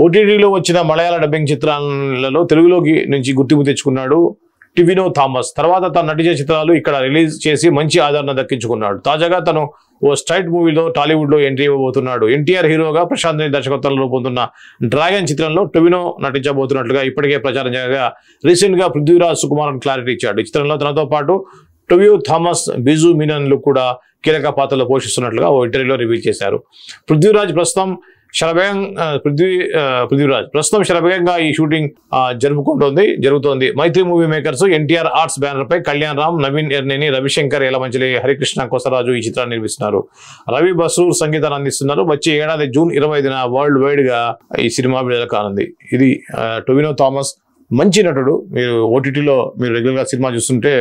ఓటీటీలో వచ్చిన మలయాళ డబ్బింగ్ చిత్రాలలో తెలుగులోకి నుంచి గుర్తింపు తెచ్చుకున్నాడు టివినో థామస్. తర్వాత తను నటించే చిత్రాలు ఇక్కడ రిలీజ్ చేసి మంచి ఆదరణ దక్కించుకున్నాడు. తాజాగా తను ఓ స్ట్రైట్ మూవీలో టాలీవుడ్ లో ఎంట్రీ ఇవ్వబోతున్నాడు. ఎన్టీఆర్ హీరోగా ప్రశాంత్ నీల్ దర్శకత్వంలో రూపొందుతున్న డ్రాగన్ చిత్రంలో టొవినో నటించబోతున్నట్లుగా ఇప్పటికే ప్రచారం చేయగా రీసెంట్ గా పృథ్వీరాజ్ సుకుమారన్ క్లారిటీ ఇచ్చాడు. ఈ చిత్రంలో తనతో పాటు టొవినో థామస్, బిజు మీనన్లు కూడా కీలక పాత్రలు పోషిస్తున్నట్లుగా ఓ ఇంటర్వ్యూలో రివీల్ చేశారు. పృథ్వీరాజ్ ప్రస్తుతం శరవేగంగా ఈ షూటింగ్ జరుగుతోంది. Mythri movie makers, NTR arts banner పై కళ్యాణ్ రామ్, నవీన్ ఎర్నేని, రవిశంకర్ యలమంచిలి, హరికృష్ణ కొసరాజు ఈ చిత్రాన్ని నిర్మిస్తున్నారు. రవి బసూర్ సంగీతాన్ని అందిస్తున్నారు. వచ్చే ఏడాది జూన్ 25న వరల్డ్ వైడ్ గా ఈ సినిమా విడుదల కానుంది. ఇది టొవినో థామస్ మంచి నటుడు. మీరు ఓటీటీలో మీరు రెగ్యులర్ గా సినిమా చూస్తుంటే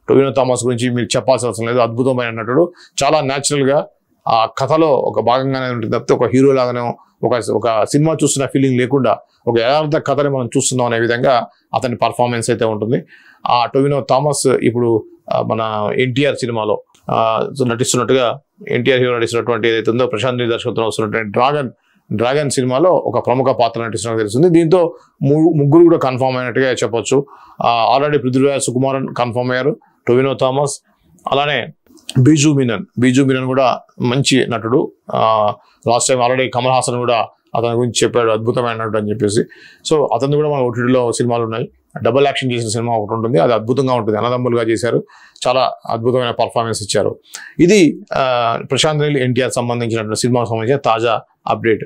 టొవినో థామస్ గురించి మీరు చెప్పాల్సిన అవసరం లేదు. అద్భుతమైన నటుడు. చాలా న్యాచురల్ గా ఆ కథలో ఒక భాగంగానే ఉంటుంది తప్పితే ఒక హీరో లాగానే ఒక సినిమా చూస్తున్న ఫీలింగ్ లేకుండా ఒక యథార్థ కథని మనం చూస్తున్నాం అనే విధంగా అతని పర్ఫార్మెన్స్ అయితే ఉంటుంది. ఆ టొవినో థామస్ ఇప్పుడు మన ఎన్టీఆర్ సినిమాలో నటిస్తున్నట్టుగా, ఎన్టీఆర్ హీరో నటిస్తున్నటువంటి ఏదైతే ఉందో ప్రశాంత్ నీల్ దర్శకత్వంలో వస్తున్నటువంటి డ్రాగన్ సినిమాలో ఒక ప్రముఖ పాత్ర నటిస్తున్నట్టు తెలుస్తుంది. దీంతో ముగ్గురు కూడా కన్ఫర్మ్ అయినట్టుగా చెప్పొచ్చు. ఆల్రెడీ పృథ్వీరాజ్ సుకుమారన్ కన్ఫర్మ్ అయ్యారు, టొవినో థామస్, అలానే బిజు మీనన్ కూడా మంచి నటుడు. Last time already Kamal Haasan కూడా అతని గురించి చెప్పాడు, అద్భుతమైన నటుడు అని చెప్పేసి. సో అతను కూడా మన ఓటీటీలో సినిమాలు ఉన్నాయి. డబుల్ యాక్షన్ చేసిన సినిమా ఒకటి ఉంటుంది, అది అద్భుతంగా ఉంటుంది. అన్నదమ్ములుగా చేశారు, చాలా అద్భుతమైన పర్ఫార్మెన్స్ ఇచ్చారు. ఇది ప్రశాంత్ నీల్ ఎన్టీఆర్ సంబంధించినటువంటి సినిమాకు సంబంధించిన తాజా అప్డేట్.